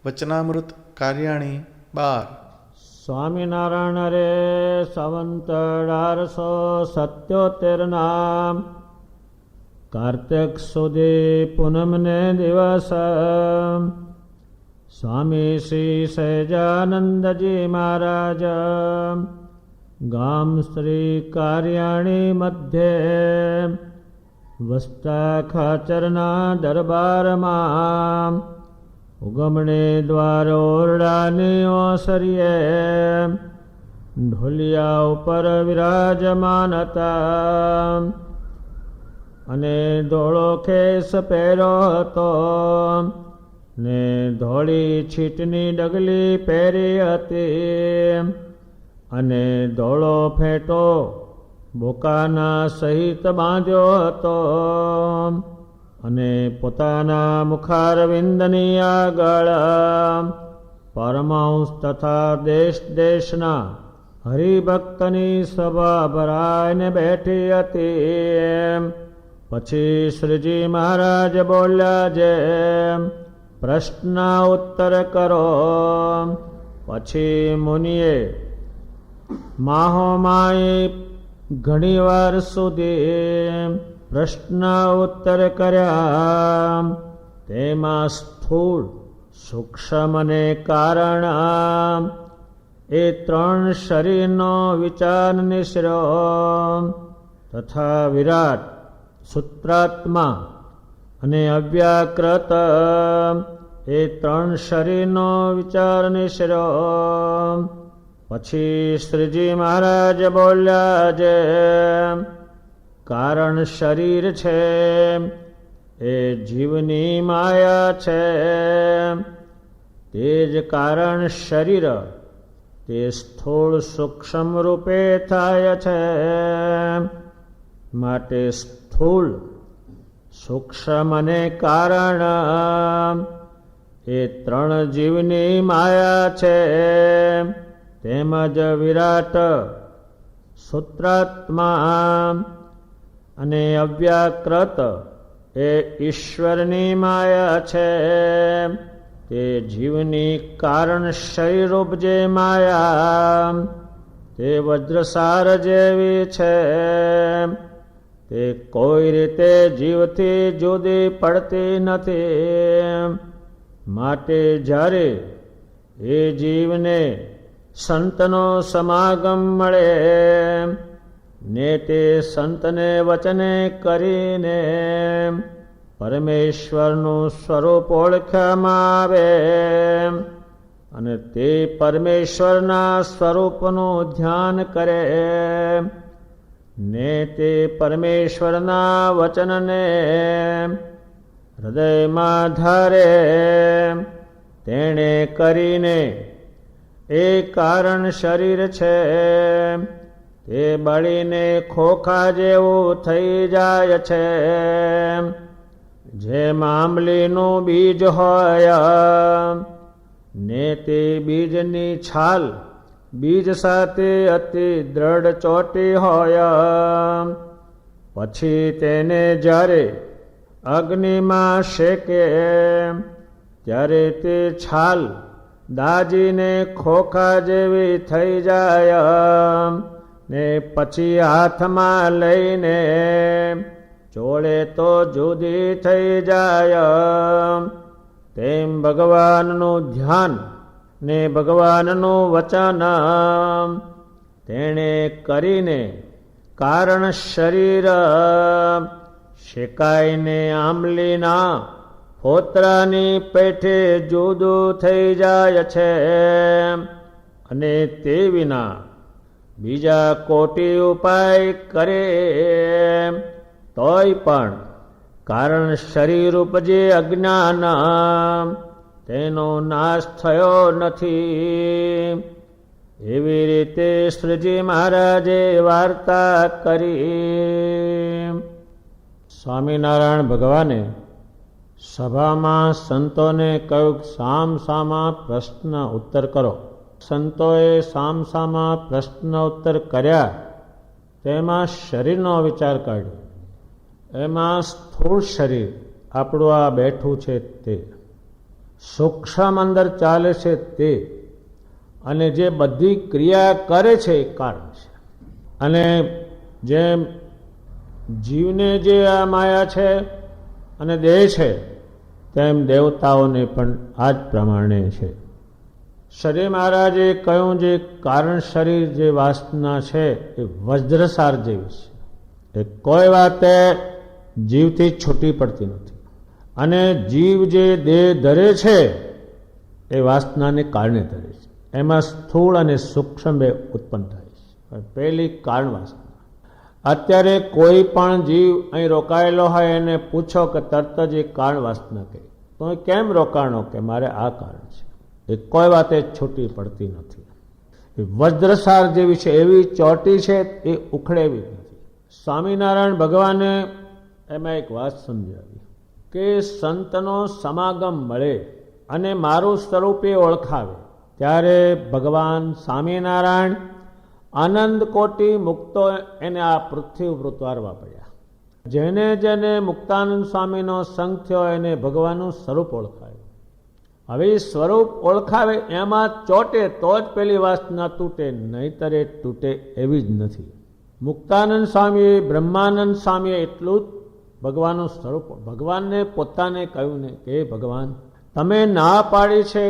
વચનામૃત કાર્યાણી 12 સ્વામિનારાયણ રે સંવંત 1877 નામ કાર્તિક સુધી પૂનમને દિવસ સ્વામી શ્રી સહજાનંદજી મહારાજ ગામ શ્રી કાર્યાણી મધ્યે વસતા ખાચરના દરબારમાં ઉગમણે દ્વાર ઓરડાની ઓસરીએ ઢોલિયા ઉપર વિરાજમાન હતા અને ધોળો ખેસ પહેર્યો હતો ને ધોળી છીટની ડગલી પહેરી હતી અને ધોળો ફેંટો બોકાના સહિત બાંધ્યો હતો અને પોતાના મુખારવિંદની આગળ પરમાંશ તથા દેશ દેશના હરિભક્તની સભા ભરાઈને બેઠી હતી. પછી શ્રીજી મહારાજ બોલ્યા, જે પ્રશ્ન ઉત્તર કરો. પછી મુનિએ માહોમાઈ ઘણી વાર સુધી પ્રશ્ન ઉત્તર કર્યા. તેમાં સ્થૂળ, સૂક્ષ્મ અને કારણ એ ત્રણ શરીરનો વિચાર નિશ્ચયો તથા વિરાટ, સૂત્રાત્મા અને અવ્યાકૃત એ ત્રણ શરીરનો વિચાર નિશ્ચયો. પછી શ્રીજી મહારાજ બોલ્યા, જે કારણ શરીર છે એ જીવની માયા છે. તે જ કારણ શરીર તે સ્થૂળ સૂક્ષ્મ રૂપે થાય છે. માટે સ્થૂળ, સૂક્ષ્મ અને કારણ એ ત્રણ જીવની માયા છે. તેમજ વિરાટ, સૂત્રાત્મા અને અવ્યાકૃત એ ઈશ્વરની માયા છે. તે જીવની કારણ શરીરરૂપ જે માયા તે વજ્રસાર જેવી છે. તે કોઈ રીતે જીવથી જુદી પડતી નથી. માટે જ્યારે એ જીવને સંતનો સમાગમ મળે ને તે સંતને વચને કરીને પરમેશ્વરનું સ્વરૂપ ઓળખવામાં આવે અને તે પરમેશ્વરના સ્વરૂપનું ધ્યાન કરે ને તે પરમેશ્વરના વચનને હૃદયમાં ધારે, તેણે કરીને એ કારણ શરીર છે તે બળીને ખોખા જેવું થઈ જાય છે. જેમ આંબલીનું બીજ હોય ને તે બીજની છાલ બીજ સાથે અતિ દ્રઢ ચોટી હોય, પછી તેને જ્યારે અગ્નિમાં શેકે ત્યારે તે છાલ દાજીને ખોખા જેવી થઈ જાય ને પછી હાથમાં લઈને ચોળે તો જુદી થઈ જાય. તેમ ભગવાનનું ધ્યાન ને ભગવાનનું વચન તેણે કરીને કારણ શરીર શેકાઈને આંબલીના ફોતરાની પેઠે જુદું થઈ જાય છે. અને તે વિના બીજા કોટી ઉપાય કરે તોય પણ કારણ શરીર ઉપજે અજ્ઞાન તેનો નાશ થયો નથી. એવી રીતે શ્રીજી મહારાજે વાર્તા કરી. સ્વામિનારાયણ ભગવાને સભામાં સંતોને કહ્યું, સામસામા પ્રશ્ન ઉત્તર કરો. સંતોએ સામસામા પ્રશ્ન ઉત્તર કર્યા. તેમાં શરીરનો વિચાર કાઢ્યો. એમાં સ્થૂળ શરીર આપણું આ બેઠું છે તે, સૂક્ષ્મ અંદર ચાલે છે તે, અને જે બધી ક્રિયા કરે છે એ કારણ છે. અને જેમ જીવને જે આ માયા છે અને દેહ છે, તેમ દેવતાઓને પણ આ જ પ્રમાણે છે. શરીર મહારાજે કહ્યું જે કારણ શરીર જે વાસના છે એ વજ્રસાર જેવી છે, એ કોઈ વાતે જીવથી છૂટી પડતી નથી. અને જીવ જે દેહ ધરે છે એ વાસનાને કારણે ધરે છે. એમાં સ્થૂળ અને સૂક્ષ્મ બે ઉત્પન્ન થાય છે. પહેલી કારણ વાસના. અત્યારે કોઈ પણ જીવ અહીં રોકાયેલો હોય એને પૂછો કે તરત જ એ કારણ વાસના કહે તો એ કેમ રોકાણો, કે મારે આ કારણ છે. એ કોઈ વાતે છૂટી પડતી નથી. એ વજ્રસાર જેવી છે, એવી ચોટી છે, એ ઉખડે એવી નથી. સ્વામિનારાયણ ભગવાને એમાં એક વાત સમજાવી કે સંતનો સમાગમ મળે અને મારું સ્વરૂપ એ ઓળખાવે ત્યારે ભગવાન સ્વામિનારાયણ આનંદ કોટી મુક્તો એને આ પૃથ્વી ઉપર ઉતારવા પડ્યા. જેને જેને મુક્તાનંદ સ્વામીનો સંગ થયો એને ભગવાનનું સ્વરૂપ ઓળખાયું. હવે સ્વરૂપ ઓળખાવે એમાં ચોટે તો જ પેલી વાસના તૂટે, નહીતર એ તૂટે એવી જ નથી. મુક્તાનંદ સ્વામીએ, બ્રહ્માનંદ સ્વામીએ એટલું જ ભગવાનનું સ્વરૂપ, ભગવાનને પોતાને કહ્યું ને કે ભગવાન તમે ના પાડી છે,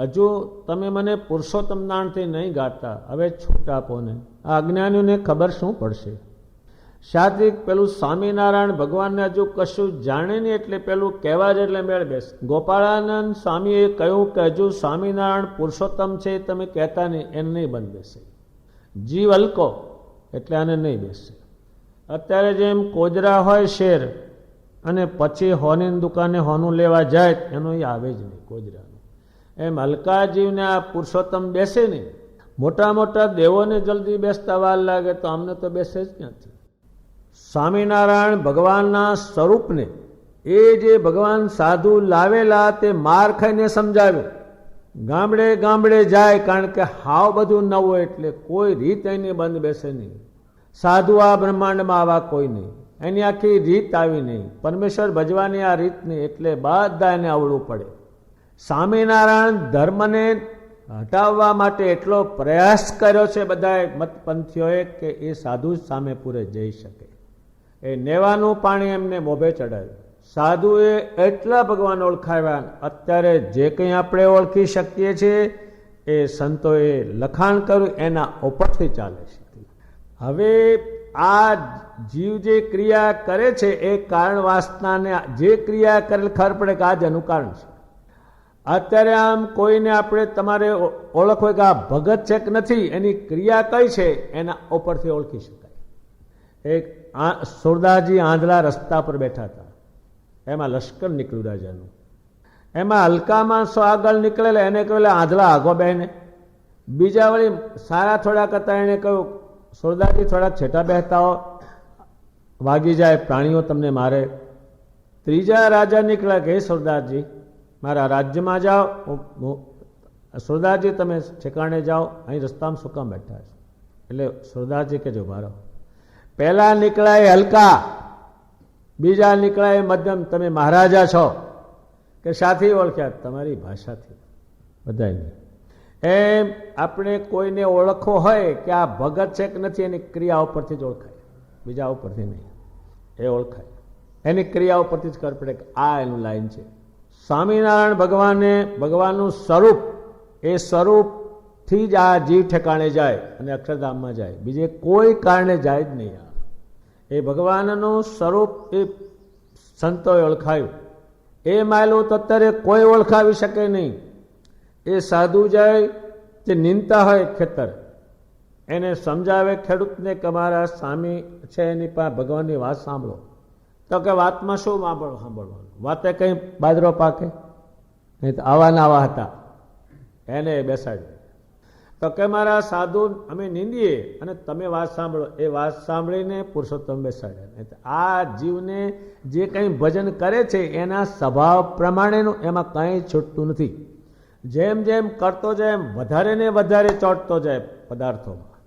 હજુ તમે મને પુરુષોત્તમ નામથી નહીં ગાતા, હવે છૂટ આપો ને. આ અજ્ઞાનીઓને ખબર શું પડશે? શાબ્દિક પેલું સ્વામિનારાયણ ભગવાનને હજુ કશું જાણે નહીં એટલે પેલું કહેવા જ એટલે મેળ બેસે. ગોપાળાનંદ સ્વામીએ કહ્યું કે હજુ સ્વામિનારાયણ પુરુષોત્તમ છે તમે કહેતા નહીં, એને નહીં બંધ બેસે. જીવ હલકો એટલે આને નહીં બેસે. અત્યારે જેમ કોજરા હોય શેર અને પછી હોની દુકાને હોનું લેવા જાય એનો એ આવે જ નહીં કોજરાનું, એમ હલકા જીવને આ પુરુષોત્તમ બેસે નહીં. મોટા મોટા દેવોને જલ્દી બેસતા વાર લાગે તો અમને તો બેસે જ ક્યાંથી. સ્વામિનારાયણ ભગવાનના સ્વરૂપને એ જે ભગવાન સાધુ લાવેલા તે માર ખાઈને સમજાવ્યું. ગામડે ગામડે જાય, કારણ કે હાવ બધું નવું એટલે કોઈ રીત એની બંધ બેસે નહીં. સાધુ આ બ્રહ્માંડમાં આવા કોઈ નહીં, એની આખી રીત આવી નહીં. પરમેશ્વર ભજવાની આ રીત નહીં એટલે બધા એને આવડવું પડે. સ્વામિનારાયણ ધર્મને હટાવવા માટે એટલો પ્રયાસ કર્યો છે બધાએ મતપંથીઓએ કે એ સાધુ જ સામે પૂરે જઈ શકે. એ નેવાનું પાણી એમને મોભે ચડાવ્યું. સાધુએ એટલા ભગવાન ઓળખાવ્યા. અત્યારે જે કંઈ આપણે ઓળખી શકીએ છીએ એ સંતોએ લખાણ કર્યું એના ઉપરથી ચાલે છે. હવે આ જીવ જે ક્રિયા કરે છે એ કારણ વાસનાને જે ક્રિયા કરેલ ખબર પડે કે આ જ એનું કારણ છે. અત્યારે આમ કોઈને આપણે તમારે ઓળખવું કે આ ભગત છે કે નથી, એની ક્રિયા કઈ છે એના ઉપરથી ઓળખી શકાય. એક સુરદાસજી આંધળા રસ્તા પર બેઠા હતા, એમાં લશ્કર નીકળ્યું રાજાનું. એમાં હલકા માણસો આગળ નીકળેલા, એને કહ્યું આંધળા આગો બેને. બીજા વળી સારા થોડાક હતા, એને કહ્યું સુરદાસજી થોડા છેટા બેસતા હો, વાગી જાય પ્રાણીઓ તમને મારે. ત્રીજા રાજા નીકળ્યા કે સુરદાસજી મારા રાજ્યમાં જાઓ, સુરદાસજી તમે ઠેકાણે જાઓ, અહીં રસ્તામાં શું કામ બેઠા છો? એટલે સુરદાસજી કે જો મારો. પહેલા નીકળ્યા એ હલકા, બીજા નીકળ્યા એ મધ્યમ, તમે મહારાજા છો કે સાથી ઓળખ્યા? તમારી ભાષાથી બધાને. એમ આપણે કોઈને ઓળખવો હોય કે આ ભગત છે કે નથી એની ક્રિયા ઉપરથી જ ઓળખાય, બીજા ઉપરથી નહીં. એ ઓળખાય એની ક્રિયા ઉપરથી જ ખબર પડે કે આ એનું લાઈન છે. સ્વામિનારાયણ ભગવાને ભગવાનનું સ્વરૂપ, એ સ્વરૂપથી જ આ જીવ ઠેકાણે જાય અને અક્ષરધામમાં જાય, બીજે કોઈ કારણે જાય જ નહીં. એ ભગવાનનું સ્વરૂપ એ સંતોએ ઓળખાયું. એ માયલું તો અત્યારે કોઈ ઓળખાવી શકે નહીં. એ સાધુ જાય જે નીંદતા હોય ખેતર, એને સમજાવે ખેડૂતને કે મારા સ્વામી છે એની પાસે ભગવાનની વાત સાંભળો. તો કે વાતમાં શું સાંભળવાનું? વાતે કંઈ બાજરો પાકે નહીં, તો આવા ને આવા હતા, એને બેસાડ્યો. તો કે મારા સાધુ અમે નીંદીએ અને તમે વાત સાંભળો. એ વાત સાંભળીને પુરુષોત્તમ બેસાડ્યા. આ જીવને જે કંઈ ભજન કરે છે એના સ્વભાવ પ્રમાણેનું, એમાં કંઈ છૂટતું નથી. જેમ જેમ કરતો જાય એમ વધારે ને વધારે ચોંટતો જાય પદાર્થોમાં,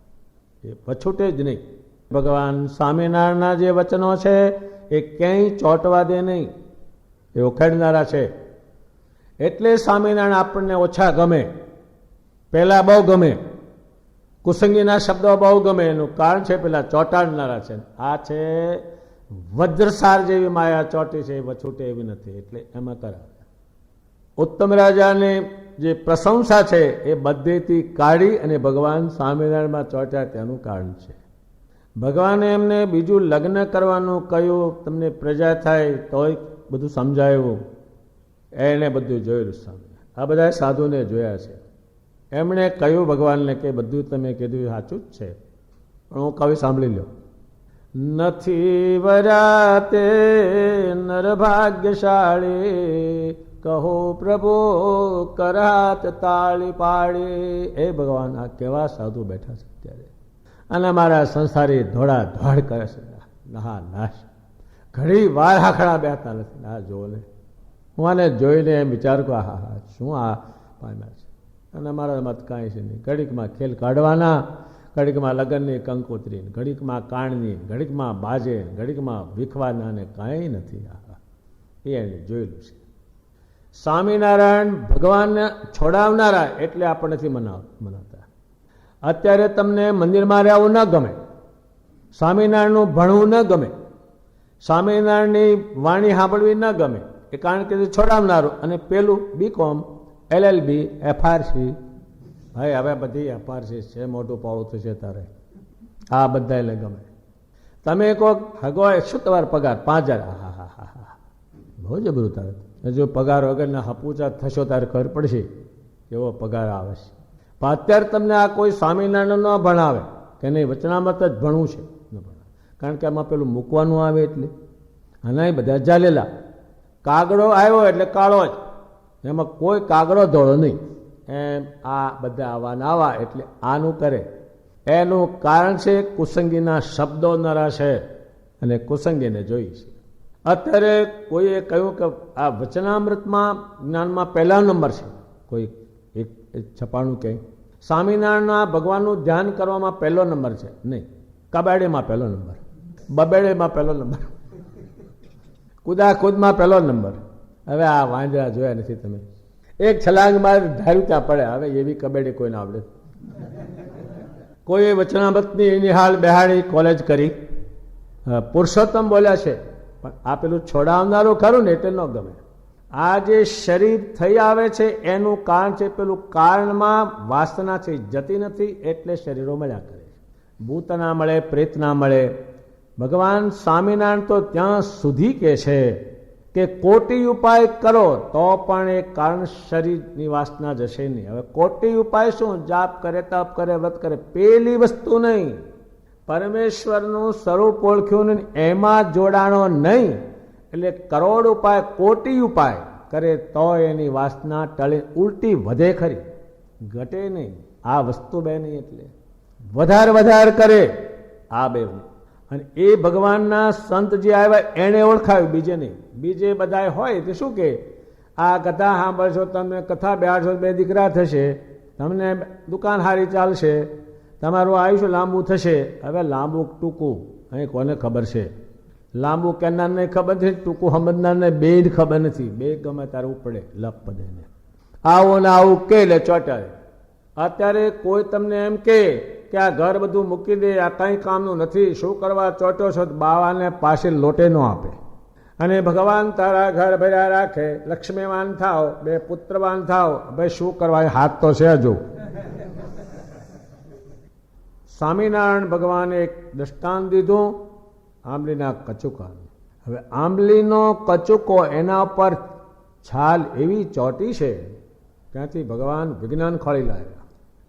એ પછૂટે જ નહીં. ભગવાન સ્વામિનારાયણના જે વચનો છે એ ક્યાંય ચોંટવા દે નહીં, એ ઉખેડનારા છે. એટલે સ્વામિનારાયણ આપણને ઓછા ગમે, પહેલા બહુ ગમે. કુસંગીના શબ્દો બહુ ગમે. એનું કારણ છે પેલા ચોંટાડનારા છે. આ છે વજ્રસાર જેવી માયા ચોટી છે, એ છૂટે એવી નથી, એટલે એમાં કરાવે. ઉત્તમ રાજાની જે પ્રશંસા છે એ બધેથી કાઢી અને ભગવાન સ્વામિનારાયણમાં ચોટ્યા તેનું કારણ છે. ભગવાને એમને બીજું લગ્ન કરવાનું કહ્યું, તમને પ્રજા થાય તોય બધું સમજાયું, એને બધું જોયેલું સામે. આ બધા સાધુને જોયા છે. એમણે કહ્યું ભગવાનને કે બધું તમે કીધું સાચું જ છે, પણ હું કવિ સાંભળી લો. નથી વરાતે નરભાગ્યશાળી, કહો પ્રભુ કરાત તાળી પાડી. એ ભગવાન, આ કેવા સાધુ બેઠા છે અત્યારે, અને મારા સંસારી ધોળા ધોળ કરે છે, નહા નાશ. ઘણી વાર આખડા બેઠા નથી. આ જો ને, હું આને જોઈને એમ વિચાર કરું, હા હા શું આ પામ્યા છે. અને મારા મત કાંઈ છે નહીં. ઘડીકમાં ખેલ કાઢવાના, ઘડીકમાં લગ્નની કંકોત્રી, ઘડીકમાં કાણની, ઘડીકમાં બાજે, ઘડીકમાં વિખવાના, ને કાંઈ નથી. એ એને જોયેલું છે. સ્વામિનારાયણ ભગવાનને છોડાવનારા એટલે આપણે નથી મનાવતા. અત્યારે તમને મંદિરમાં રહેવું ન ગમે, સ્વામિનારાયણનું ભણવું ન ગમે, સ્વામિનારાયણની વાણી સાંભળવી ન ગમે, એ કારણ કે છોડાવનારું. અને પેલું BCom, LLB, FRC, ભાઈ હવે બધી FRC છે, મોટું પાવડું થશે તારે, આ બધા એટલે ગમે. તમે કહો હગો શું તમારો પગાર 5,000, હા હા હા હા, બહુ જબરું તારે. જો પગાર વગરના હપૂચા થશો ત્યારે ખબર પડશે એવો પગાર આવે છે. પણ અત્યારે તમને આ કોઈ સ્વામિનારાયણ ન ભણાવે કે નહીં, વચનામૃત જ ભણવું છે, ન ભણાવે. કારણ કે આમાં પેલું મૂકવાનું આવે એટલે. આના બધા ચાલેલા. કાગડો આવ્યો એટલે કાળો જ, એમાં કોઈ કાગડો ધોળો નહીં. એમ આ બધા આવાના આવા એટલે આનું કરે. એનું કારણ છે કુસંગીના શબ્દો નરા છે, અને કુસંગીને જોઈ છે. અત્યારે કોઈએ કહ્યું કે આ વચનામૃતમાં જ્ઞાનમાં પહેલા નંબર છે, કોઈ એક છપાણું કહે. સ્વામિનારાયણના ભગવાનનું ધ્યાન કરવામાં પહેલો નંબર છે નહીં, કબાડીમાં પહેલો નંબર, બબેડેમાં પહેલો નંબર, કુદાકુદમાં પહેલો નંબર. હવે આ વાંદરા જોયા નથી તમે? એક છલાંગમાં ધાર્યું ત્યાં પડે. હવે એવી કબેડી કોઈને આવડે? કોઈ વચનામૃતની નિહાળ બેહાડી કોલેજ કરી, પુરુષોત્તમ બોલ્યા છે, પણ આ પેલું છોડાવનારું ખરું ને એટલે ન ગમે. આ જે શરીર થઈ આવે છે એનું કારણ છે પેલું કારણમાં વાસના છે, જતી નથી, એટલે શરીરો મળ્યા કરે. ભૂત ના મળે, પ્રેત ના મળે. ભગવાન સ્વામિનારાયણ તો ત્યાં સુધી કે છે કે કોટી ઉપાય કરો તો પણ એ કારણ શરીરની વાસના જશે નહીં. હવે કોટી ઉપાય શું? જાપ કરે, તપ કરે, વ્રત કરે, પેલી વસ્તુ નહીં. પરમેશ્વરનું સ્વરૂપ ઓળખ્યું નહીં, એમાં જોડાણો નહીં. એટલે કરોડ ઉપાય, કોટી ઉપાય કરે તો એની વાસના ટળે, ઉલટી વધે ખરી, ઘટે નહીં. આ વસ્તુ બે નહીં, એટલે વધારે કરે આ બે. અને એ ભગવાનના સંત જે આવ્યા એને ઓળખાવ્યું, બીજે નહીં. બીજે બધા હોય તો શું કે આ કથા સાંભળશો, તમે કથા બેહાડશો, 2 દીકરા થશે, તમને દુકાન સારી ચાલશે, તમારું આયુષ્ય લાંબુ થશે. હવે લાંબુ ટૂંકું અહીં કોને ખબર છે? લાંબુ કહેનારને ખબર નથી, ટૂંકું સમજનારને બે જ ખબર નથી. બે ગમે તારે ઉપડે લપ પદેને, આવું ને આવું કે લે ચોટાડે. અત્યારે કોઈ તમને એમ કે આ ઘર બધું મૂકી દે, આ કંઈ કામનું નથી, શું કરવા ચોટ્યો છો? બાવાને પાસે લોટે ન આપે. અને ભગવાન તારા ઘર ભર્યા રાખે, લક્ષ્મીવાન થાવ, 2 પુત્રવાન થાવ, ભાઈ શું કરવા? હાથ તો છે હજુ. સ્વામિનારાયણ ભગવાને એક દ્રષ્ટાંત દીધું આંબલીના કચુકાનું. હવે આંબલીનો કચુકો, એના ઉપર છાલ એવી ચોટી છે, ત્યાંથી ભગવાન વિજ્ઞાન ખોળી લાવ્યા.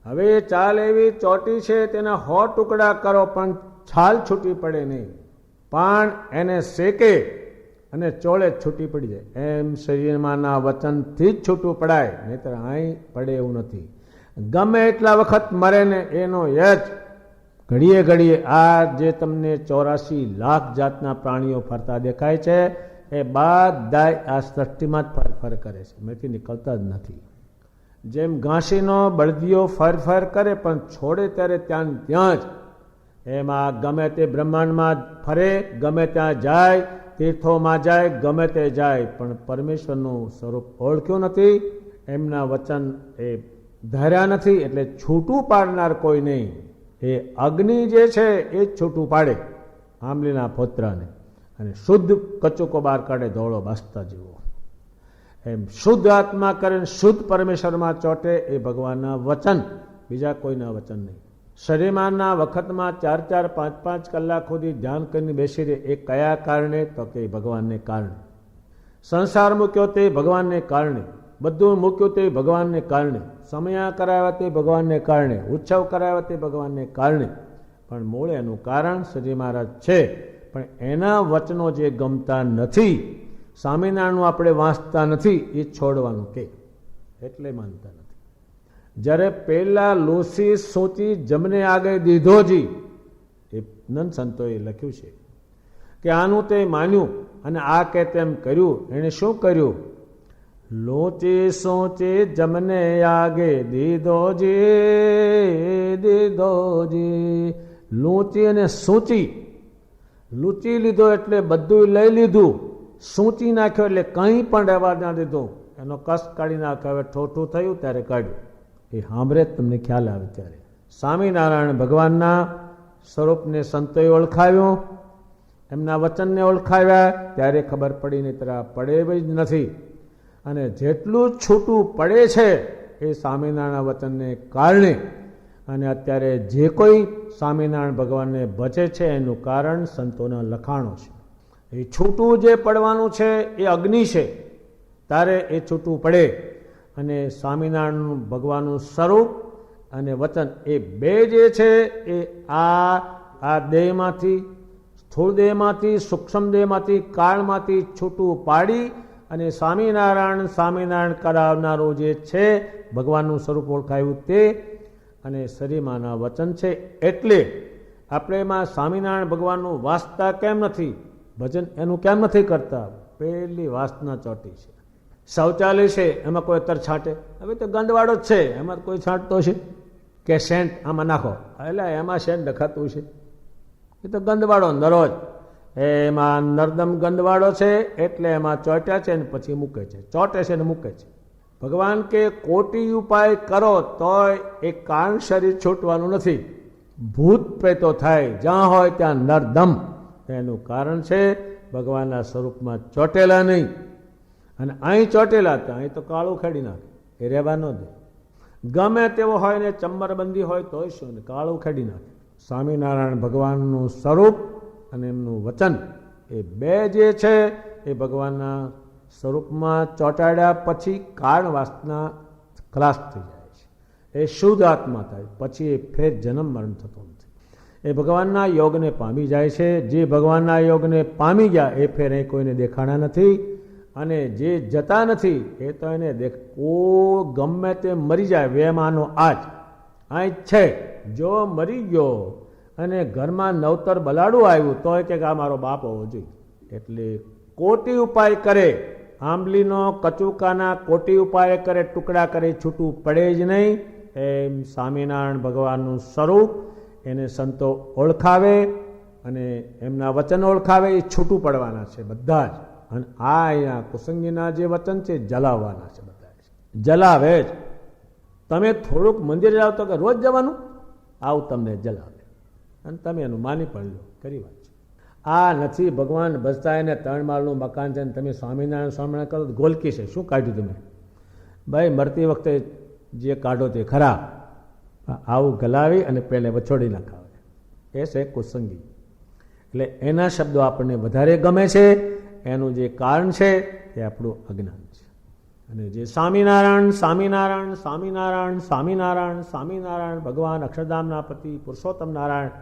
હવે છાલ એવી ચોટી છે, તેના 100 ટુકડા કરો પણ છાલ છૂટી પડે નહીં. પણ એને શેકે અને ચોળે છૂટી પડી જાય. એમ શરીરમાંના વચનથી જ છૂટું પડાય, નહીતર અહીં પડે એવું નથી. ગમે એટલા વખત મરે ને એનો યજ ઘડીએ ઘડીએ. આ જે તમને 84 લાખ જાતના પ્રાણીઓ ફરતા દેખાય છે, એ બધા આ સૃષ્ટિમાં જ ફર કરે છે, મેથી નીકળતા જ નથી. જેમ ઘાસીનો બળદિયો ફર કરે પણ છોડે ત્યારે ત્યાં જ, એમાં ગમે તે બ્રહ્માંડમાં ફરે, ગમે ત્યાં જાય, તીર્થોમાં જાય, ગમે તે જાય, પણ પરમેશ્વરનું સ્વરૂપ ઓળખ્યું નથી, એમના વચન એ ધાર્યા નથી, એટલે છૂટું પાડનાર કોઈ નહીં. એ અગ્નિ જે છે એ જ છૂટું પાડે આંબલીના ફોતરાને, અને શુદ્ધ કચુકો બહાર કાઢે ધોળો બાસ્તા જેવો. એમ શુદ્ધ આત્મા કરીને શુદ્ધ પરમેશ્વરમાં ચોટે એ ભગવાનના વચન, બીજા કોઈના વચન નહીં. શરીરમાંના વખતમાં 4-4, 5-5 કલાક સુધી ધ્યાન કરીને બેસી રહે, એ કયા કારણે? તો કે ભગવાનને કારણે. સંસાર મૂક્યો તે ભગવાનને કારણે, બધું મૂક્યું તે ભગવાનને કારણે, સમયા કરાવ્યા તે ભગવાનને કારણે, ઉત્સવ કરાવ્યા તે ભગવાનને કારણે. પણ મૂળ એનું કારણ શ્રીજી મહારાજ છે, પણ એના વચનો જે ગમતા નથી, સ્વામિનારાયણનું આપણે વાંચતા નથી, એ છોડવાનું કે એટલે માનતા નથી. જ્યારે પહેલા લોસી સોચી જમને આગે દીધોજી, એ નંદ સંતોએ લખ્યું છે કે આનું તે માન્યું અને આ કે તેમ કર્યું. એણે શું કર્યું? લોચી સોચે જમને આગે દીધોજી, દીધોજી. લોચી અને સૂચી, લૂચી લીધો એટલે બધું લઈ લીધું, સૂચી નાખ્યો એટલે કંઈ પણ રહેવા ના દીધું. એનો કસ કાઢી નાખ્યો. હવે ઠોઠું થયું ત્યારે કાઢ્યું. એ સાંભળે તમને ખ્યાલ આવે ત્યારે. સ્વામિનારાયણ ભગવાનના સ્વરૂપને સંતોએ ઓળખાવ્યું, એમના વચનને ઓળખાવ્યા, ત્યારે ખબર પડી, નહીં તરા પડે જ નથી. અને જેટલું છૂટું પડે છે એ સ્વામિનારાયણ વચનને કારણે. અને અત્યારે જે કોઈ સ્વામિનારાયણ ભગવાનને ભજે છે એનું કારણ સંતોના લખાણો છે. એ છૂટું જે પડવાનું છે એ અગ્નિ છે, તારે એ છૂટું પડે. અને સ્વામિનારાયણ ભગવાનનું સ્વરૂપ અને વચન એ બે જે છે એ આ દેહમાંથી, સ્થૂળ દેહમાંથી, સૂક્ષ્મ દેહમાંથી, કાળમાંથી છૂટું પાડી અને સ્વામિનારાયણ કરાવનારું જે છે ભગવાનનું સ્વરૂપ ઓળખાયું તે અને શરીરમાંના વચન છે. એટલે આપણે એમાં સ્વામિનારાયણ ભગવાનનું વાસતા કેમ નથી, ભજન એનું કેમ નથી કરતા? પહેલી વાસના ચોટી છે. શૌચાલય છે, એમાં કોઈ અત્તર છાંટે? હવે તો ગંદવાળો જ છે, એમાં કોઈ છાંટતો છે કે સેન્ટ આમાં નાખો? એટલે એમાં સેન્ટ નખાતું છે, એ તો ગંદવાળો નરો જ. એમાં નર્દમ ગંદવાળો છે એટલે એમાં ચોટ્યા છે ને પછી મૂકે છે, ચોટે છે ને મૂકે છે. ભગવાન કે કોટી ઉપાય કરો તોય એ કાણ શરીર છૂટવાનું નથી. ભૂત પ્રેતો થાય જ્યાં હોય ત્યાં નરદમ. એનું કારણ છે ભગવાનના સ્વરૂપમાં ચોટેલા નહીં. અને અહીં ચોટેલા હતા, અહીં તો કાળું ખેડી નાખે, એ રહેવા ન દે. ગમે તેવો હોય ને ચંબરબંધી હોય તોય શું, ને કાળું ખેડી નાખે. સ્વામિનારાયણ ભગવાનનું સ્વરૂપ અને એમનું વચન એ બે જે છે એ ભગવાનના સ્વરૂપમાં ચોંટાડ્યા પછી કાળ વાસના ખલાસ થઈ જાય છે. એ શુદ્ધ આત્મા થાય પછી એ ફેર જન્મ મરણ થતો નથી. એ ભગવાનના યોગને પામી જાય છે. જે ભગવાનના યોગને પામી ગયા એ ફેર અહીં કોઈને દેખાણા નથી. અને જે જતા નથી એ તો એને ગમે તે મરી જાય, વેમાનો આજ અહીં છે. જો મરી ગયો અને ઘરમાં નવતર બલાડું આવ્યું તો કે આ મારો બાપ હોવો જોઈએ. એટલે કોટી ઉપાય કરે, આંબલીનો કચુકાના કોટી ઉપાય કરે, ટુકડા કરે, છૂટું પડે જ નહીં. એમ સ્વામિનારાયણ ભગવાનનું સ્વરૂપ એને સંતો ઓળખાવે અને એમના વચન ઓળખાવે, એ છૂટું પડવાના છે બધા જ. અને આ અહીંયા કુસંગીના જે વચન છે જલાવવાના છે બધા જ, જલાવે જ. તમે થોડુંક મંદિર જાઓ તો કે રોજ જવાનું, આવું તમને જલાવે અને તમે એનું માની પણ લો, કરી વાત છે. આ નથી ભગવાન ભજતા એને 3 માળનું મકાન છે ને તમે સ્વામિનારાયણ કરો તો ગોલકી છે. શું કાઢ્યું તમે? ભાઈ મરતી વખતે જે કાઢો તે ખરા. આવું ગલાવી અને પહેલે વછોડી નાખાવે એ છે કુસંગી. એટલે એના શબ્દો આપણને વધારે ગમે છે. એનું જે કારણ છે એ આપણું અજ્ઞાન છે. અને જે સ્વામિનારાયણ સ્વામિનારાયણ સ્વામિનારાયણ સ્વામિનારાયણ સ્વામિનારાયણ ભગવાન અક્ષરધામના પતિ પુરુષોત્તમ નારાયણ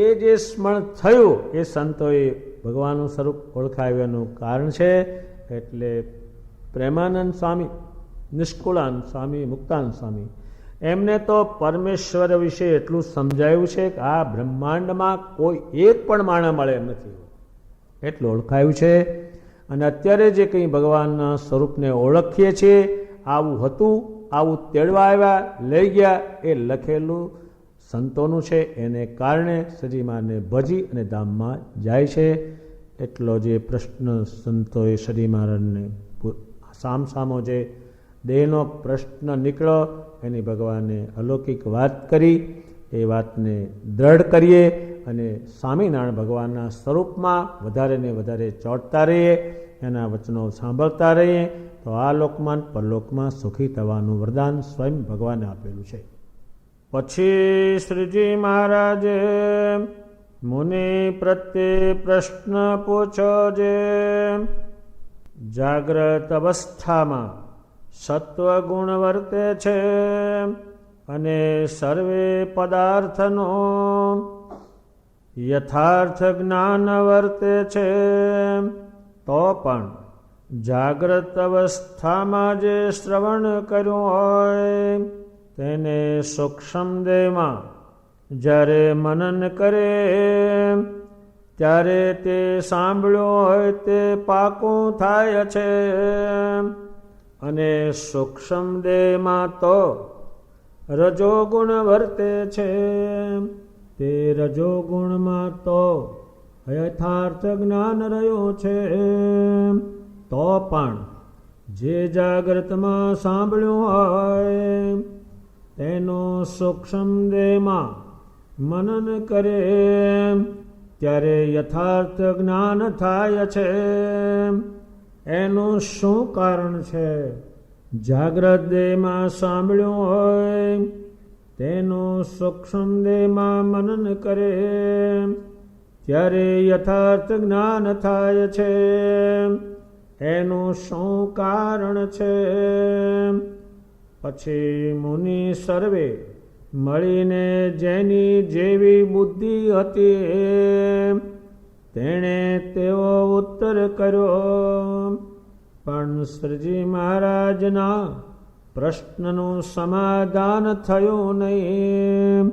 એ જે સ્મરણ થયું એ સંતોએ ભગવાનનું સ્વરૂપ ઓળખાવ્યાનું કારણ છે. એટલે પ્રેમાનંદ સ્વામી, નિષ્કુળાનંદ સ્વામી, મુક્તાનંદ સ્વામી એમને તો પરમેશ્વર વિશે એટલું સમજાયું છે કે આ બ્રહ્માંડમાં કોઈ એક પણ માણસ મળે એમ નથી, એટલું ઓળખાયું છે. અને અત્યારે જે કંઈ ભગવાનના સ્વરૂપને ઓળખીએ છીએ, આવું હતું, આવું તેડવા આવ્યા, લઈ ગયા, એ લખેલું સંતોનું છે. એને કારણે શ્રીમાને ભજી અને ધામમાં જાય છે. એટલો જે પ્રશ્ન સંતોએ શ્રી મહારાજને સામસામો જે દેહનો પ્રશ્ન નીકળ્યો એની ભગવાને અલૌકિક વાત કરી. એ વાતને દ્રઢ કરીએ અને સ્વામિનારાયણ ભગવાનના સ્વરૂપમાં વધારે ને વધારે ચોંટતા રહીએ, એના વચનો સાંભળતા રહીએ તો આ લોકમાં પરલોકમાં સુખી થવાનું વરદાન સ્વયં ભગવાને આપેલું છે. પછી શ્રીજી મહારાજે મુનિ પ્રત્યે પ્રશ્ન પૂછ્યો જે જાગ્રત અવસ્થામાં સત્વગુણ વર્તે છે અને સર્વે પદાર્થનો યથાર્થ જ્ઞાન વર્તે છે, તો પણ જાગ્રત અવસ્થામાં જે શ્રવણ કર્યું હોય તેને સૂક્ષ્મ દેહમાં જ્યારે મનન કરે ત્યારે તે સાંભળ્યું હોય તે પાકું થાય છે. અને સૂક્ષ્મ દેહમાં તો રજોગુણ વર્તે છે, તે રજોગુણમાં તો યથાર્થ જ્ઞાન રહ્યું છે, તો પણ જે જાગ્રતમાં સાંભળ્યું હોય તેનો સૂક્ષ્મ દેહમાં મનન કરે ત્યારે યથાર્થ જ્ઞાન થાય છે. એનું શું કારણ છે? જાગ્રત દેહમાં સાંભળ્યું હોય તેનું સૂક્ષ્મ દેહમાં મનન કરે ત્યારે યથાર્થ જ્ઞાન થાય છે. એનું શું કારણ છે? પછી મુનિ સર્વે મળીને જેની જેવી બુદ્ધિ હતી તેણે તેવો ઉત્તર કર્યો, પણ શ્રીજી મહારાજના પ્રશ્નનું સમાધાન થયું નહીં.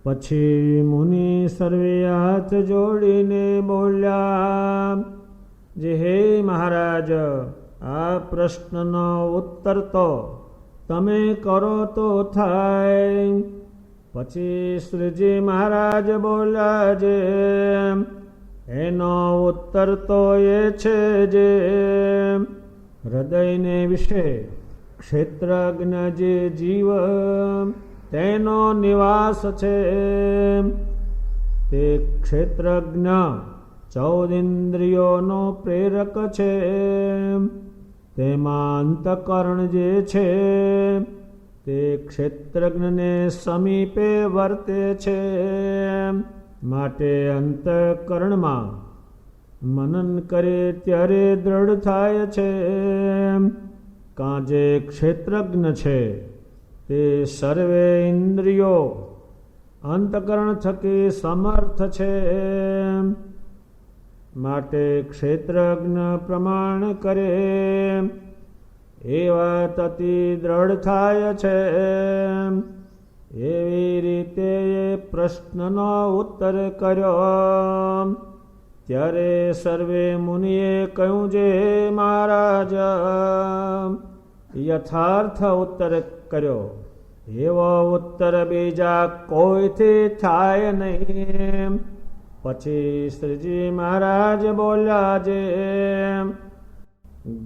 પછી મુનિ સર્વે હાથ જોડીને બોલ્યા જે હે મહારાજ, આ પ્રશ્નનો ઉત્તર તો તમે કરો તો થાય. પછી શ્રીજી મહારાજ બોલ્યા જે એનો ઉત્તર તો એ છે જે હૃદયને વિશે ક્ષેત્રજ્ઞ જે જીવ તેનો નિવાસ છે, તે ક્ષેત્રજ્ઞ 14 ઇન્દ્રિયોનો પ્રેરક છે. તેમાં અંતઃકરણ જે છે તે ક્ષેત્રજ્ઞને સમીપે વર્તે છે, માટે અંતઃકરણમાં મનન કરે ત્યારે દ્રઢ થાય છે. કાં જે ક્ષેત્રજ્ઞ છે તે સર્વે ઇન્દ્રિયો અંતઃકરણ થકી સમર્થ છે, માટે ક્ષેત્રજ્ઞ પ્રમાણ કરે એ વાત અતિ દ્રઢ થાય છે. એવી રીતે એ પ્રશ્નનો ઉત્તર કર્યો ત્યારે સર્વે મુનિએ કહ્યું જે મહારાજ યથાર્થ ઉત્તર કર્યો, એવો ઉત્તર બીજા કોઈથી થાય નહીં. પછી શ્રીજી મહારાજ બોલ્યા જે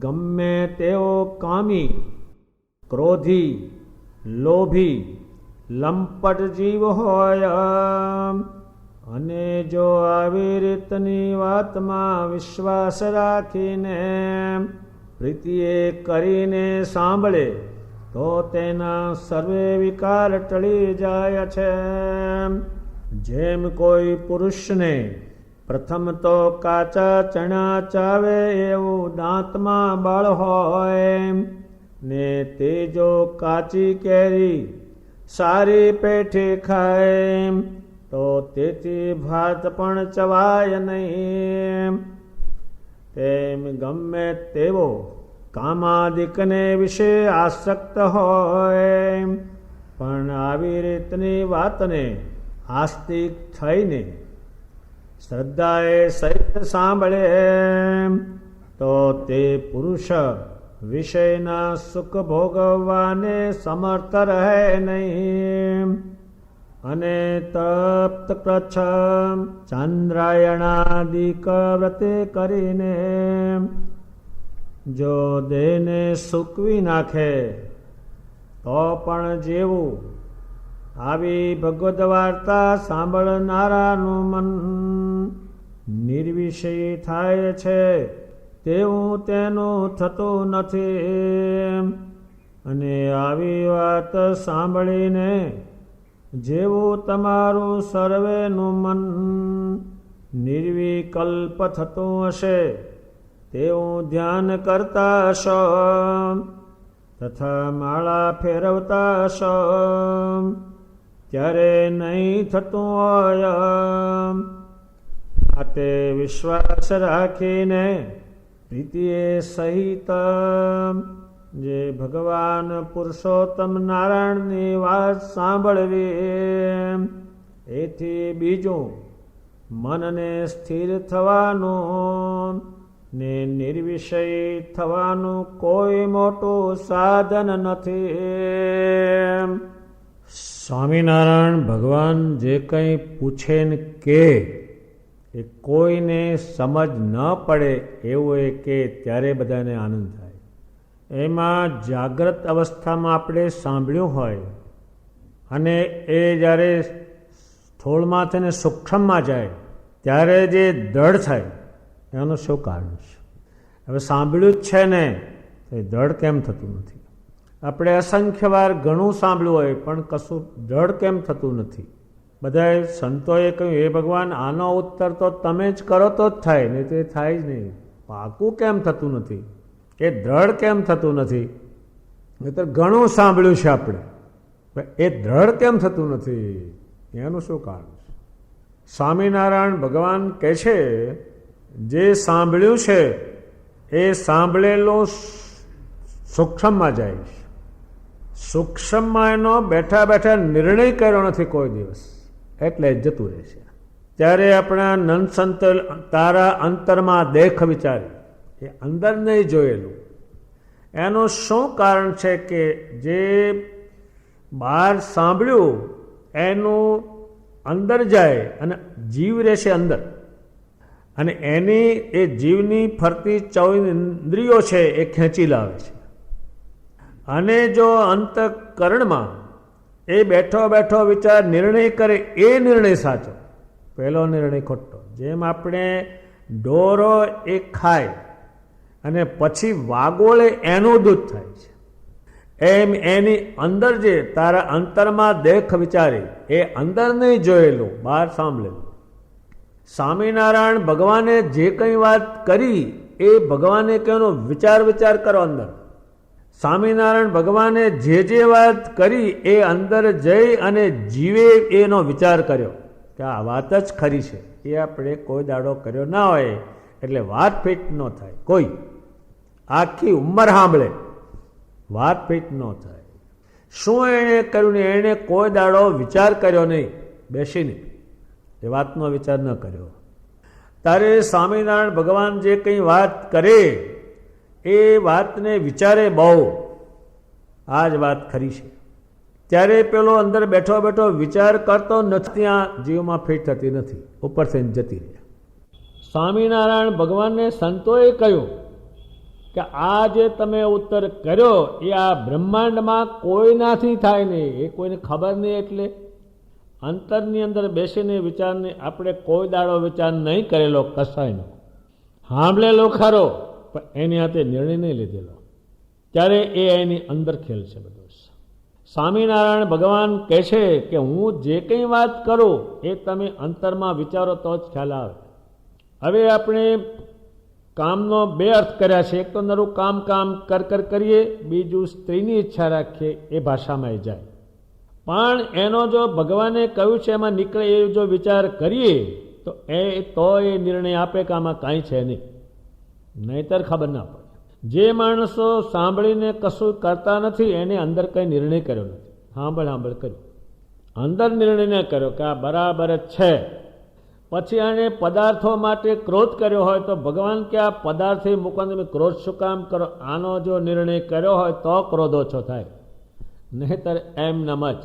ગમે તેઓ કામી, ક્રોધી, લોભી, લંપટ જીવ હોય અને જો આવી રીતની વાતમાં વિશ્વાસ રાખીને પ્રીતિએ કરીને સાંભળે તો તેના સર્વે વિકાર ટળી જાય છે. જેમ કોઈ પુરુષને પ્રથમ તો કાચા ચણા ચાવે એવું દાંતમાં બળ હોય ને તે જો કાચી કેરી સારી પેઠી ખાય તો તેથી ભાત પણ ચવાય નહીં. તેમ ગમે તેવો કામાદિકને વિશે આસક્ત હોય પણ આવી રીતની વાતને આસ્તિક થઈને શ્રદ્ધાએ સહિત સાંભળે તો તે પુરુષ વિષયના સુખ ભોગવવાને સમર્થ રહે નહીં. અને તપ્ત કચ્છ ચાંદ્રાયણાદિક વ્રતે કરીને જો દેહને સૂકવી નાખે તો પણ જેવું આવી ભગવદ્ વાર્તા સાંભળનારાનું મન નિર્વિષય થાય છે તેવું તેનું થતું નથી. અને આવી વાત સાંભળીને જેવું તમારું સર્વેનું મન નિર્વિકલ્પ થતું હશે તેવું ધ્યાન કરતા હશો તથા માળા ફેરવતા હશો ત્યારે નહીં થતું હોય. માટે વિશ્વાસ રાખીને પ્રીતિએ સહિત જે ભગવાન પુરુષોત્તમ નારાયણની વાત સાંભળવી એથી બીજું મનને સ્થિર થવાનું ને નિર્વિષય થવાનું કોઈ મોટું સાધન નથી. સ્વામિનારાયણ ભગવાન જે કંઈ પૂછે ને કે એ કોઈને સમજ ન પડે એવું એ કે ત્યારે બધાને આનંદ થાય. એમાં જાગ્રત અવસ્થામાં આપણે સાંભળ્યું હોય અને એ જ્યારે સ્થૂળમાં થઈને સૂક્ષ્મમાં જાય ત્યારે જે દૃઢ થાય એનું શું કારણ છે? હવે સાંભળ્યું જ છે ને તો એ દૃઢ કેમ થતું નથી? આપણે અસંખ્ય વાર ઘણું સાંભળ્યું હોય પણ કશું દૃઢ કેમ થતું નથી? બધાએ સંતોએ કહ્યું હે ભગવાન આનો ઉત્તર તો તમે જ કરો તો જ થાય, નહીં તો એ થાય જ નહીં. પાકું કેમ થતું નથી? એ દૃઢ કેમ થતું નથી? નહીંતર ઘણું સાંભળ્યું છે આપણે, એ દૃઢ કેમ થતું નથી? એનું શું કારણ છે? સ્વામિનારાયણ ભગવાન કહે છે જે સાંભળ્યું છે એ સાંભળેલું સૂક્ષ્મમાં જાય છે. સૂક્ષ્મમાં એનો બેઠા બેઠા નિર્ણય કર્યો નથી કોઈ દિવસ, એટલે જતું રહે છે. ત્યારે આપણા નંદ સંત તારા અંતરમાં દેખ વિચારી, એ અંદર નહીં જોયેલું. એનું શું કારણ છે કે જે બહાર સાંભળ્યું એનું અંદર જાય અને જીવ રહેશે અંદર, અને એની એ જીવની ફરતી 14 ઇન્દ્રિયો છે એ ખેંચી લાવે છે. અને જો અંતઃકરણમાં એ બેઠો બેઠો વિચાર નિર્ણય કરે એ નિર્ણય સાચો, પહેલો નિર્ણય ખોટો. જેમ આપણે ઢોરો એ ખાય અને પછી વાગોળે એનું દૂધ થાય છે, એમ એની અંદર જે તારા અંતરમાં દેખ વિચારી એ અંદર નહીં જોયેલું, બહાર સાંભળેલું. સ્વામિનારાયણ ભગવાને જે કંઈ વાત કરી એ ભગવાને કહેવાનો વિચાર કરો અંદર. સ્વામિનારાયણ ભગવાને જે વાત કરી એ અંદર જઈ અને જીવે એનો વિચાર કર્યો કે આ વાત જ ખરી છે. એ આપણે કોઈ દાડો કર્યો ના હોય એટલે વાત ફિટ ન થાય. કોઈ આખી ઉંમર સાંભળે વાત ફિટ ન થાય. શું એણે કર્યું ને એણે કોઈ દાડો વિચાર કર્યો નહીં, બેસીને એ વાતનો વિચાર ન કર્યો. તારે સ્વામિનારાયણ ભગવાન જે કંઈ વાત કરે એ વાતને વિચારે બહુ, આ જ વાત ખરી છે. ત્યારે પેલો અંદર બેઠો બેઠો વિચાર કરતો નથી, ત્યાં જીવમાં ફિટ થતી નથી, ઉપર થઈને જતી રહે. સ્વામિનારાયણ ભગવાનને સંતોએ કહ્યું કે આ જે તમે ઉત્તર કર્યો એ આ બ્રહ્માંડમાં કોઈનાથી થાય નહીં, એ કોઈને ખબર નહીં. એટલે અંતરની અંદર બેસીને વિચારને આપણે કોઈ દાડો વિચાર નહીં કરેલો કસાયનો, સાંભળેલો ખરો પણ એની હાથે નિર્ણય નહીં લીધેલો, ત્યારે એ એની અંદર ખેલ છે બધો. સ્વામિનારાયણ ભગવાન કહે છે કે હું જે કંઈ વાત કરું એ તમે અંતરમાં વિચારો તો જ ખ્યાલ આવે. હવે આપણે કામનો બે અર્થ કર્યા છે. એક તો નરું કામ કર કરીએ, બીજું સ્ત્રીની ઈચ્છા રાખીએ, એ ભાષામાં જાય. પણ એનો જો ભગવાને કહ્યું છે એમાં નીકળે એ જો વિચાર કરીએ તો એ નિર્ણય આપે કે આમાં કાંઈ છે નહીં, નહીતર ખબર ના પડે. જે માણસો સાંભળીને કશું કરતા નથી એને અંદર કંઈ નિર્ણય કર્યો નથી, સાંભળ કર્યું, અંદર નિર્ણય ન કર્યો કે આ બરાબર જ છે. પછી આને પદાર્થો માટે ક્રોધ કર્યો હોય તો ભગવાન કે આ પદાર્થે મૂકવાનો તમે ક્રોધ શું કામ કરો? આનો જો નિર્ણય કર્યો હોય તો ક્રોધ ઓછો થાય, નહીતર એમ નમ જ.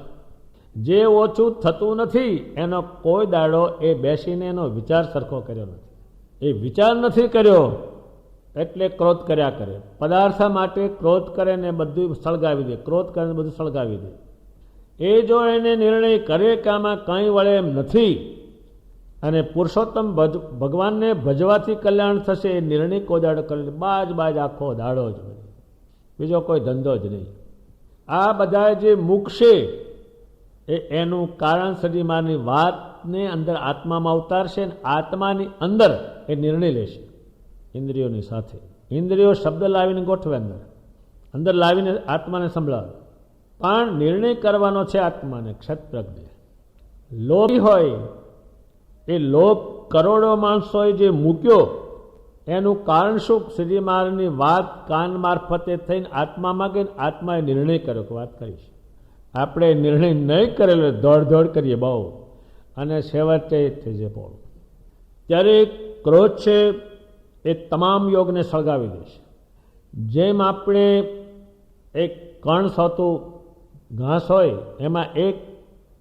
જે ઓછું થતું નથી એનો કોઈ દાડો એ બેસીને એનો વિચાર સરખો કર્યો નથી. એ વિચાર નથી કર્યો એટલે ક્રોધ કર્યા કરે. પદાર્થ માટે ક્રોધ કરે ને બધું સળગાવી દે, ક્રોધ કરે ને બધું સળગાવી દે. એ જો એને નિર્ણય કરે કે આમાં કંઈ વળે એમ નથી અને પુરુષોત્તમ ભગવાનને ભજવાથી કલ્યાણ થશે, એ નિર્ણય કોઈ દાડો કરે બાજ આખો દાડો જ, બીજો કોઈ ધંધો જ નહીં. આ બધા જે મૂકશે એનું કારણ સદીમાની વાતને અંદર આત્મામાં ઉતારશે અને આત્માની અંદર એ નિર્ણય લેશે ઇન્દ્રિયોની સાથે. ઇન્દ્રિયો શબ્દ લાવીને ગોઠવે, અંદર લાવીને આત્માને સંભળાવે, પણ નિર્ણય કરવાનો છે આત્માને, ક્ષત્રજ્ઞ. લોભી હોય એ લોભ કરોડો માણસોએ જે મૂક્યો એનું કારણ શું? શ્રી મહારાજની વાત કાન મારફતે થઈને આત્મામાં ગઈ, આત્માએ નિર્ણય કર્યો કે વાત કરીશ. આપણે નિર્ણય નહીં કરેલો દોડ કરીએ બહુ અને છેવટે થઈ જાય પોળું. ત્યારે ક્રોધ છે એ તમામ યોગને સળગાવી દેશે. જેમ આપણે એક કણ થતું ઘાસ હોય એમાં એક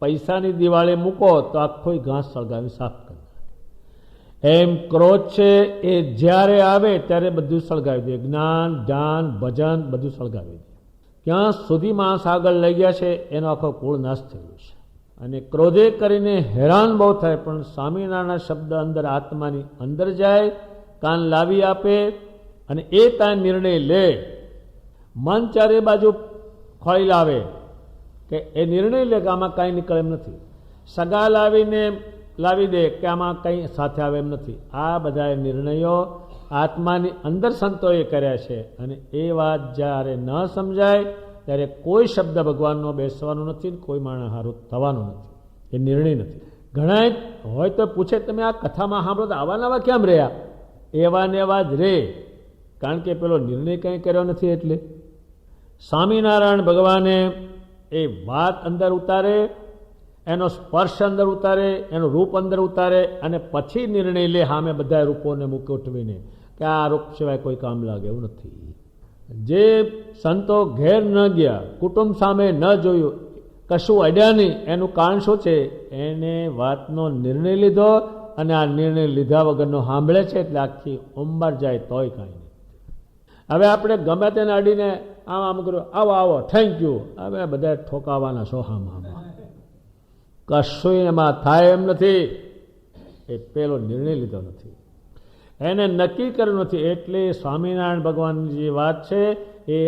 પૈસાની દિવાળે મૂકો તો આખો ઘાસ સળગાવી સાફ કરી નાખે. એમ ક્રોધ છે એ જ્યારે આવે ત્યારે બધું સળગાવી દે. જ્ઞાન, ધ્યાન, ભજન બધું સળગાવી દે. ક્યાં સુધી માણસ આગળ લઈ ગયા છે એનો આખો કુળ નાશ થયો છે. અને ક્રોધે કરીને હેરાન બહુ થાય, પણ સ્વામિનારાયણના શબ્દ અંદર આત્માની અંદર જાય, કાન લાવી આપે અને એ ત્યાં નિર્ણય લે. મન ચારે બાજુ ખોળી લાવે કે એ નિર્ણય લે કે આમાં કાંઈ નીકળે એમ નથી. સગા લાવીને લાવી દે કે આમાં કંઈ સાથે આવે એમ નથી. આ બધા નિર્ણયો આત્માની અંદર સંતોએ કર્યા છે. અને એ વાત જ્યારે ન સમજાય ત્યારે કોઈ શબ્દ ભગવાનનો બેસવાનો નથી, કોઈ માણસ હારું થવાનું નથી. એ નિર્ણય નથી. ઘણા હોય તો પૂછે, તમે આ કથામાં સાંભળો તો આવા નવા કેમ રહ્યા? એવા ને એવા જ રે, કારણ કે પેલો નિર્ણય કંઈ કર્યો નથી. એટલે સ્વામિનારાયણ ભગવાને એ વાત અંદર ઉતારે, એનો સ્પર્શ અંદર ઉતારે, એનું રૂપ અંદર ઉતારે અને પછી નિર્ણય લે સામે બધા રૂપોને મૂકી ઉઠવીને કે આ રૂપ સિવાય કોઈ કામ લાગે એવું નથી. જે સંતો ઘેર ન ગયા, કુટુંબ સામે ન જોયું, કશું અડ્યા નહીં, એનું કારણ શું છે? એને વાતનો નિર્ણય લીધો અને આ નિર્ણય લીધા વગરનો સાંભળે છે એટલે આખી ઉંમર જાય તોય કાંઈ નહીં. હવે આપણે ગમે તેને અડીને આમ કર્યું, આવો થેન્ક યુ, હવે બધા ઠોકાવાના સોહામાં, કશું એમાં થાય એમ નથી. એ પેલો નિર્ણય લીધો નથી, એને નક્કી કર્યું નથી. એટલે સ્વામિનારાયણ ભગવાનની જે વાત છે એ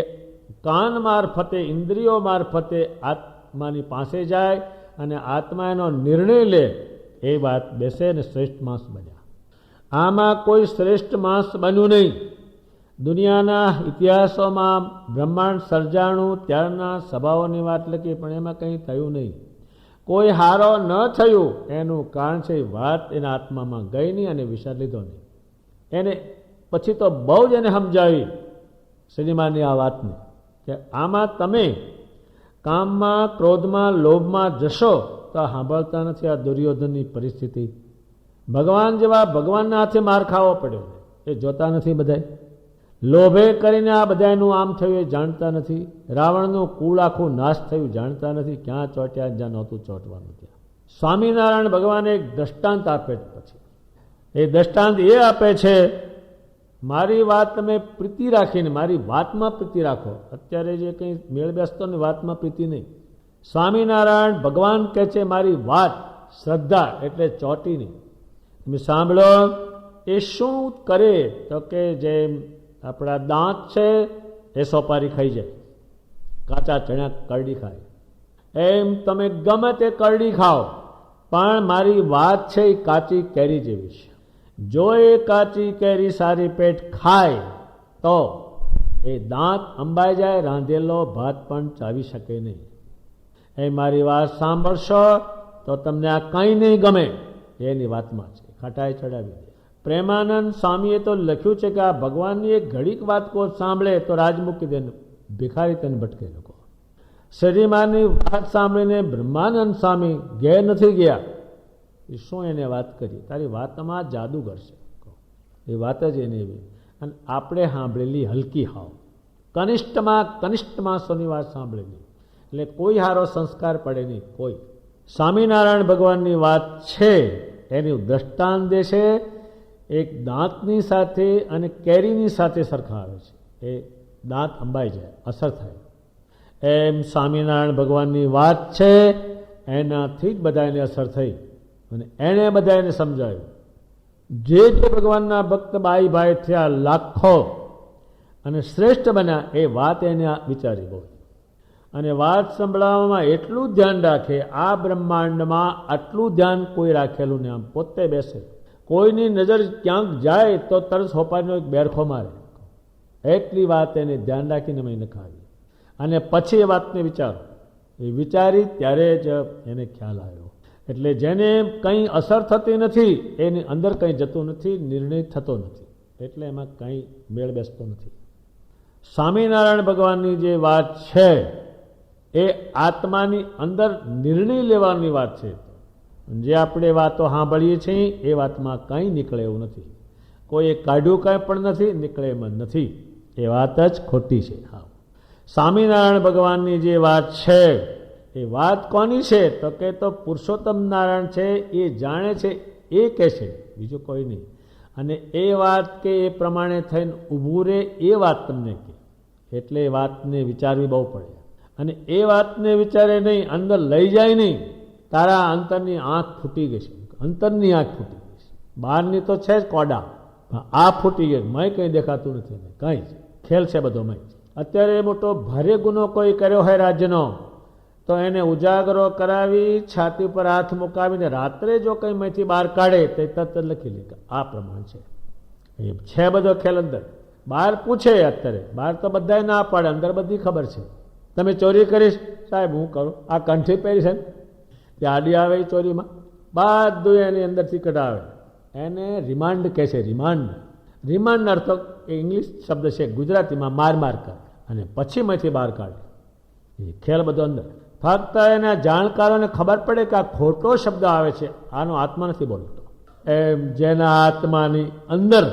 કાન મારફતે, ઇન્દ્રિયો મારફતે આત્માની પાસે જાય અને આત્મા એનો નિર્ણય લે. એ વાત બેસે ને શ્રેષ્ઠ માણસ બન્યા. આમાં કોઈ શ્રેષ્ઠ માણસ બન્યું નહીં. દુનિયાના ઇતિહાસોમાં બ્રહ્માંડ સર્જાણું ત્યારના સભાઓની વાત લખી, પણ એમાં કંઈ થયું નહીં. કોઈ હારો ન થયું એનું કારણ છે વાત એના આત્મામાં ગઈ નહીં અને વિચાર લીધો નહીં. એને પછી તો બહુ જ એને સમજાવી શ્રીમાની આ વાતને કે આમાં તમે કામમાં, ક્રોધમાં, લોભમાં જશો તો સાંભળતા નથી. આ દુર્યોધનની પરિસ્થિતિ, ભગવાન જેવા ભગવાનના હાથે માર ખાવો પડ્યો એ જોતા નથી. બધા લોભે કરીને આ બધાનું આમ થયું એ જાણતા નથી. રાવણનું કુળ આખું નાશ થયું જાણતા નથી. ક્યાં ચોટ્યા જ્યાં નહોતું ચોંટવાનું ત્યાં. સ્વામિનારાયણ ભગવાને એક દ્રષ્ટાંત આપે. પછી એ દ્રષ્ટાંત એ આપે છે, મારી વાત તમે પ્રીતિ રાખીને મારી વાતમાં પ્રીતિ રાખો. અત્યારે જે કંઈ મેળ બેસતો ને વાતમાં પ્રીતિ નહીં. સ્વામિનારાયણ ભગવાન કહે છે મારી વાત શ્રદ્ધા એટલે ચોટી નહીં. તમે સાંભળો એ શું કરે? તો કે જેમ આપણા દાંત છે એ સોપારી ખાઈ જાય, કાચા ચણા કરડી ખાય, એમ તમે ગમે તે કરડી ખાઓ, પણ મારી વાત છે એ કાચી કેરી જેવી છે. જો એ કાચી કેરી સારી પેટ ખાય તો એ દાંત અંબાઈ જાય, રાંધેલો ભાત પણ ચાવી શકે નહીં. એ મારી વાત સાંભળશો તો તમને આ કંઈ નહીં ગમે. એની વાતમાં છે ખટાઈ ચડાવી દે. પ્રેમાનંદ સ્વામીએ તો લખ્યું છે કે આ ભગવાનની એક ઘડીક વાત કોઈ સાંભળે તો રાજ મૂકી દે, ભિખારી તેને ભટકે લોકો. શ્રીમાની વાત સાંભળીને બ્રહ્માનંદ સ્વામી ઘેર નથી ગયા. એ શું એને વાત કરી? તારી વાતમાં જાદુગર છે, એ વાત જ એની એવી. અને આપણે સાંભળેલી હલકી હાવ, કનિષ્ઠમાં કનિષ્ઠ માણસોની વાત સાંભળેલી, એટલે કોઈ હારો સંસ્કાર પડે નહીં કોઈ. સ્વામિનારાયણ ભગવાનની વાત છે એનું દ્રષ્ટાંત દે છે. એક દાંતની સાથે અને કેરીની સાથે સરખાવે છે. એ દાંત અંબાઈ જાય, અસર થાય. એમ સ્વામિનારાયણ ભગવાનની વાત છે, એનાથી જ બધાને અસર થઈ અને એણે બધાને સમજાવ્યું. જે ભગવાનના ભક્ત બાઈ ભાઈ થયા લાખો અને શ્રેષ્ઠ બન્યા, એ વાત એને વિચારી બહુ. અને વાત સંભળાવવામાં એટલું ધ્યાન રાખે, આ બ્રહ્માંડમાં આટલું ધ્યાન કોઈ રાખેલું ને આમ પોતે બેસે, કોઈની નજર ક્યાંક જાય તો તરત સોપારીનો એક બેરખો મારે. એટલી વાત એને ધ્યાન રાખીને મેં નખાવી. અને પછી એ વાતને વિચારો, એ વિચારી ત્યારે જ એને ખ્યાલ આવ્યો. એટલે જેને કંઈ અસર થતી નથી, એની અંદર કંઈ જતું નથી, નિર્ણય થતો નથી, એટલે એમાં કંઈ મેળ બેસતો નથી. સ્વામિનારાયણ ભગવાનની જે વાત છે એ આત્માની અંદર નિર્ણય લેવાની વાત છે. જે આપણે વાતો સાંભળીએ છીએ એ વાતમાં કંઈ નીકળે એવું નથી. કોઈએ કાઢ્યું કાંઈ પણ નથી, નીકળે એમ જ નથી. એ વાત જ ખોટી છે. હા, સ્વામિનારાયણ ભગવાનની જે વાત છે એ વાત કોની છે તો કે તો પુરુષોત્તમ નારાયણ છે, એ જાણે છે, એ કહે છે, બીજું કોઈ નહીં. અને એ વાત કે એ પ્રમાણે થઈને ઊભું રહે એ વાત તમને કહે, એટલે એ વાતને વિચારવી બહુ પડે. અને એ વાતને વિચારે નહીં, અંદર લઈ જાય નહીં. તારા અંતરની આંખ ફૂટી ગઈ છે, અંતરની આંખ ફૂટી ગઈ છે. બહારની તો છે જ કોડા, આ ફૂટી ગઈ, મય કંઈ દેખાતું નથી, કંઈ જ ખેલ છે બધો મય. અત્યારે મોટો ભારે ગુનો કોઈ કર્યો હોય રાજ્યનો, તો એને ઉજાગરો કરાવી છાતી પર હાથ મુકાવીને રાત્રે જો કંઈ મયથી બહાર કાઢે તો તરત લખી લે આ પ્રમાણ છે. એ છે બધો ખેલ અંદર. બહાર પૂછે, અત્યારે બહાર તો બધાય ના પાડે, અંદર બધી ખબર છે. તમે ચોરી કરીશ? સાહેબ હું કરું. આ કંઠી પહેરી છે ને, તે આડી આવે ચોરીમાં, બધું એની અંદરથી કઢાવે. એને રિમાન્ડ કહે છે. રિમાન્ડ અર્થ એ ઇંગ્લિશ શબ્દ છે, ગુજરાતીમાં માર કરે અને પછી માંથી બહાર કાઢે. એ ખેલ બધો અંદર. ફક્ત એના જાણકારોને ખબર પડે કે આ ખોટો શબ્દ આવે છે, આનો આત્મા નથી બોલતો. એમ જેના આત્માની અંદર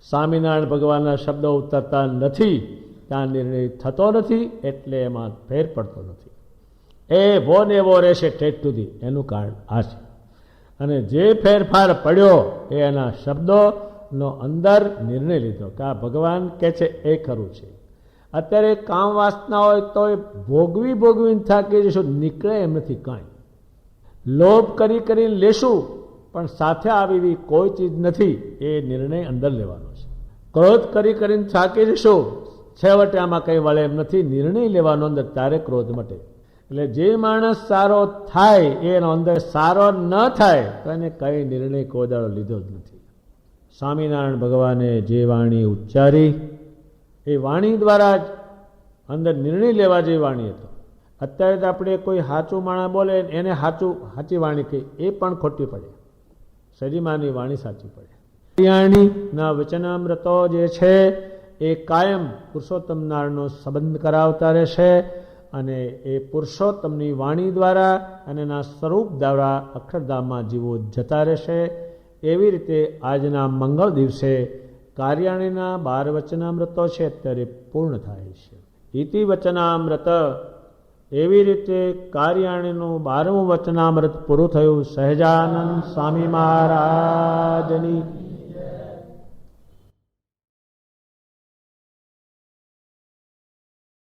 સ્વામિનારાયણ ભગવાનના શબ્દો ઉતરતા નથી, ત્યાં નિર્ણય થતો નથી, એટલે એમાં ફેર પડતો નથી. એ એવો ને એવો રહેશે ઠેઠ સુધી. એનું કારણ આ છે. અને જે ફેરફાર પડ્યો એ એના શબ્દોનો અંદર નિર્ણય લીધો કે આ ભગવાન કહે છે એ ખરું છે. અત્યારે કામ વાસના હોય તો એ ભોગવીને થાકી જઈશું, નીકળે એમ નથી કાંઈ. લોભ કરીને લેશું, પણ સાથે આવી કોઈ ચીજ નથી, એ નિર્ણય અંદર લેવાનો છે. ક્રોધ કરીને થાકી જઈશું, છેવટે આમાં કંઈ વળે એમ નથી, નિર્ણય લેવાનો અંદર, ત્યારે ક્રોધ મટે. એટલે જે માણસ સારો થાય એનો અંદર સારો ન થાય તો એને કંઈ નિર્ણય કોદાળો લીધો જ નથી. સ્વામિનારાયણ ભગવાને જે વાણી ઉચ્ચારી એ વાણી દ્વારા જ અંદર નિર્ણય લેવા જેવી વાણી હતો. અત્યારે તો આપણે કોઈ સાચું માણસ બોલે એને સાચી વાણી કહી, એ પણ ખોટી પડે. સજીમાની વાણી સાચી પડે. કલ્યાણીના વચનામૃતો જે છે એ કાયમ પુરુષોત્તમ નારાયણનો સંબંધ કરાવતા રહેશે. અને એ પુરુષોત્તમની વાણી દ્વારા અને એના સ્વરૂપ દ્વારા અક્ષરધામમાં જીવો જતા રહેશે. એવી રીતે આજના મંગળ દિવસે કાર્યાણીના 12 વચનામૃતો છે અત્યારે પૂર્ણ થાય છે. ઇતિ વચનામૃત, એવી રીતે કાર્યાણીનું 12મું વચનામૃત પૂરું થયું. સહજાનંદ સ્વામી મહારાજની